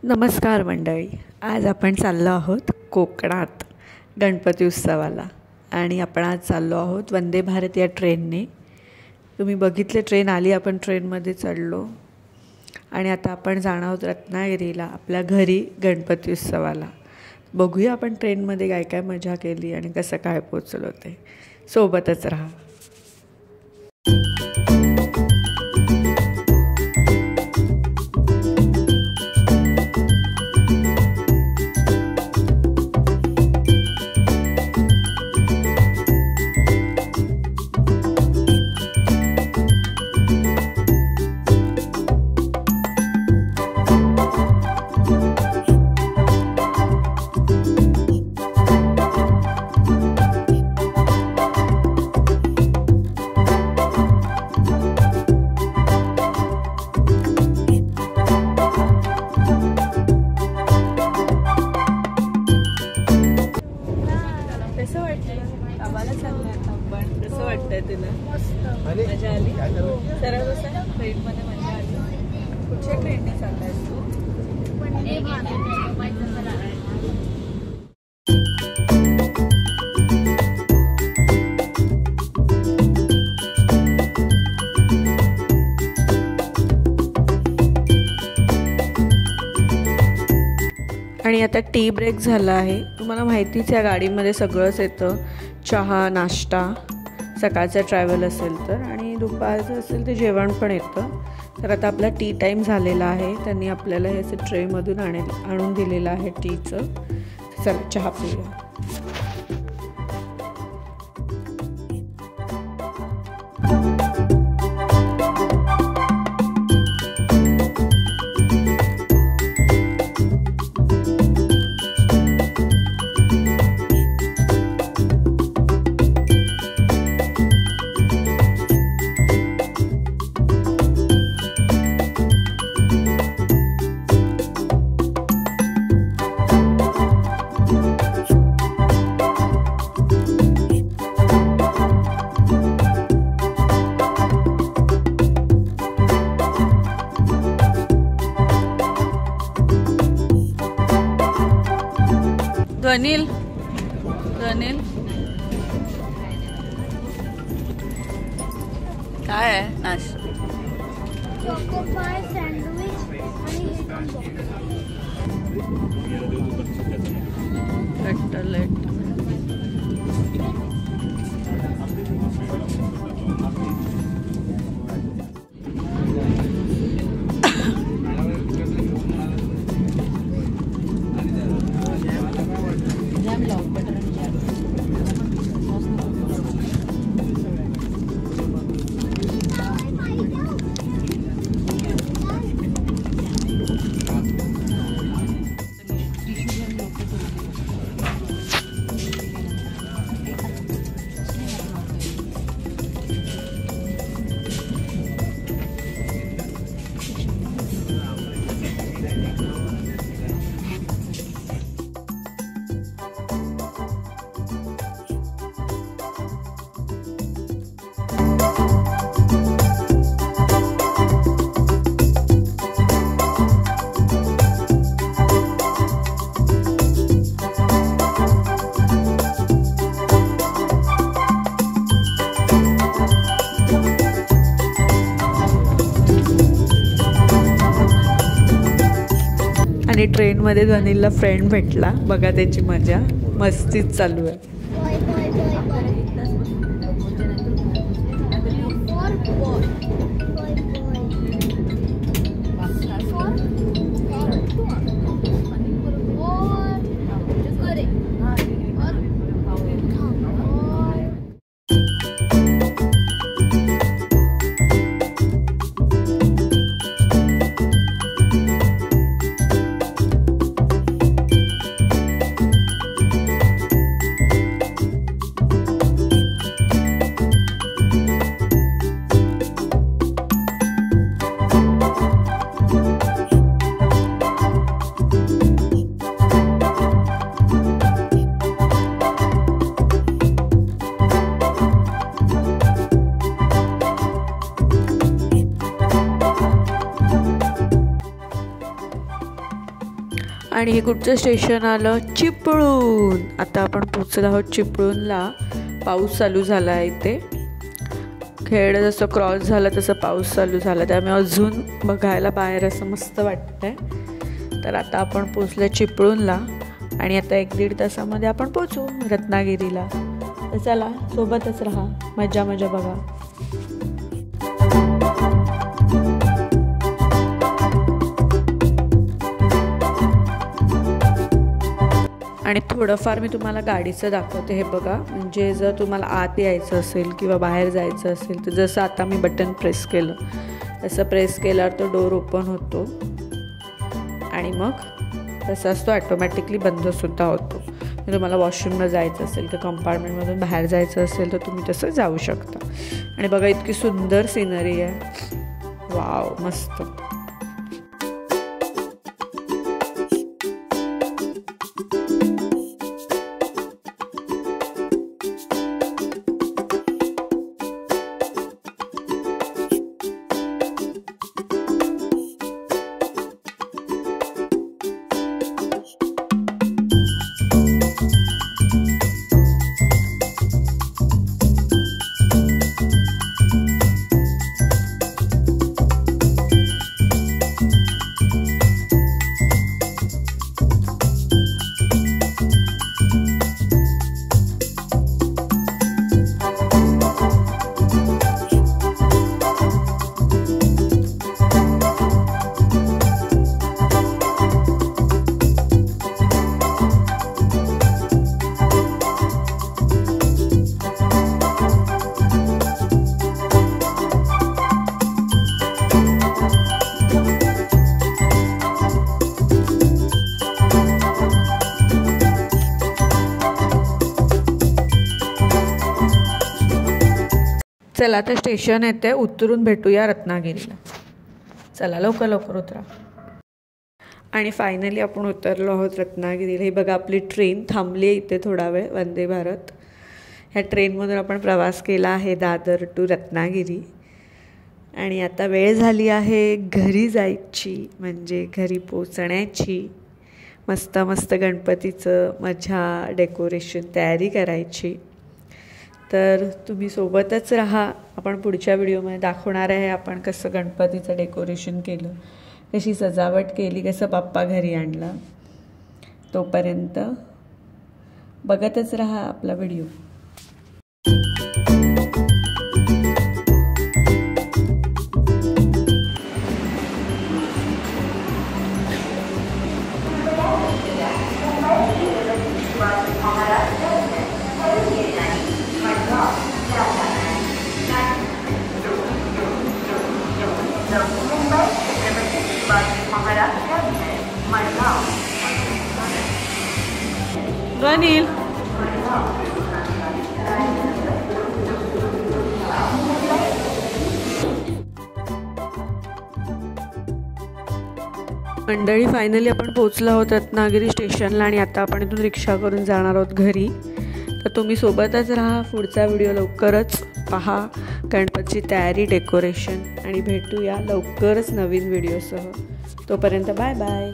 नमस्कार मंडळी. आज आपण चाललो आहोत कोकणात गणपती उत्सवाला आणि आपण आज चाललो आहोत वंदे भारत या ट्रेनने. तुम्ही बघितले ट्रेन आली, आपण ट्रेनमध्ये चढलो आणि आता आपण जाणार आहोत रत्नागिरीला आपल्या घरी गणपती उत्सवाला. बघूया आपण ट्रेनमध्ये काय काय मजा केली आणि कसं काय पोचलो ते. सोबतच राहा. कसं वाटतंय तुला? मजा आली? सरळ बसा. ट्रेनमध्ये मजा आली. कुठच्या ट्रेनने चाललायस तू? आणि आता टी ब्रेक झाला आहे. तुम्हाला माहितीच या गाडीमध्ये सगळंच येतं. चहा, नाश्ता, सकाळचं ट्रॅव्हल असेल तर, आणि दुपारचं असेल तर जेवण पण येतं. तर आता आपला टी टाईम झालेला आहे. त्यांनी आपल्याला हे असं ट्रेमधून आणून दिलेलं आहे टीचं. चला चहा पिऊया. अनिल काय आहे नाश्ता? कटलेट. आणि ट्रेनमध्ये अनिलला फ्रेंड भेटला. बघा त्याची मजा मस्तीच चालू आहे. आणि हे कुठचं स्टेशन आलं? चिपळूण. आता आपण पोचलो आहोत चिपळूणला. पाऊस चालू झाला आहे इथे. खेड जसं क्रॉस झालं तसं पाऊस चालू झाला, त्यामुळे अजून बघायला बाहेर असं मस्त वाटतं आहे. तर आता आपण पोचलो चिपळूणला आणि आता 1-1.5 तासामध्ये आपण पोचू रत्नागिरीला. तर चला, सोबतच राहा, मजा मजा बघा. आणि थोडंफार मी तुम्हाला गाडीचं दाखवते. हे बघा, म्हणजे जर तुम्हाला आत यायचं असेल किंवा बाहेर जायचं असेल तर जसं आता मी बटन प्रेस केलं तसं प्रेस केल्यावर तो डोर ओपन होतो आणि मग तसाच तो ॲटोमॅटिकली बंदसुद्धा होतो. तुम्हाला वॉशरूमला जायचं असेल तर कंपार्टमेंटमधून बाहेर जायचं असेल तर तुम्ही तसं जाऊ शकता. आणि बघा, इतकी सुंदर सिनरी आहे. वाव, मस्त. चला, आता स्टेशन येते, उतरून भेटूया रत्नागिरीला. चला, लवकर लवकर उतरा. आणि फायनली आपण उतरलो आहोत रत्नागिरीला. ही बघा, आपली ट्रेन थांबली आहे इथे थोडा वेळ. वंदे भारत ह्या ट्रेनमधून आपण प्रवास केला आहे दादर टू रत्नागिरी. आणि आता वेळ झाली आहे घरी जायची, म्हणजे घरी पोचण्याची. मस्त मस्त गणपतीचं मजा, डेकोरेशन, तयारी करायची. तर तुम्ही सोबतच राहा. आपण पुढच्या व्हिडिओमध्ये दाखवणार आहे आपण कसं गणपतीचं डेकोरेशन केलं, कशी सजावट केली, कसं बाप्पा घरी आणला. तोपर्यंत बघतच राहा आपला व्हिडिओ. अनिल, मंडळी, फायनली आपण पोचलो आहोत रत्नागिरी स्टेशनला आणि आता आपण इथून रिक्षा करून जाणार आहोत घरी. तर तुम्ही सोबतच राहा. पुढचा व्हिडिओ लवकरच पहा, गणपतीची तयारी, डेकोरेशन, आणि भेटूया लवकरच नवीन व्हिडिओसह. तोपर्यंत बाय बाय.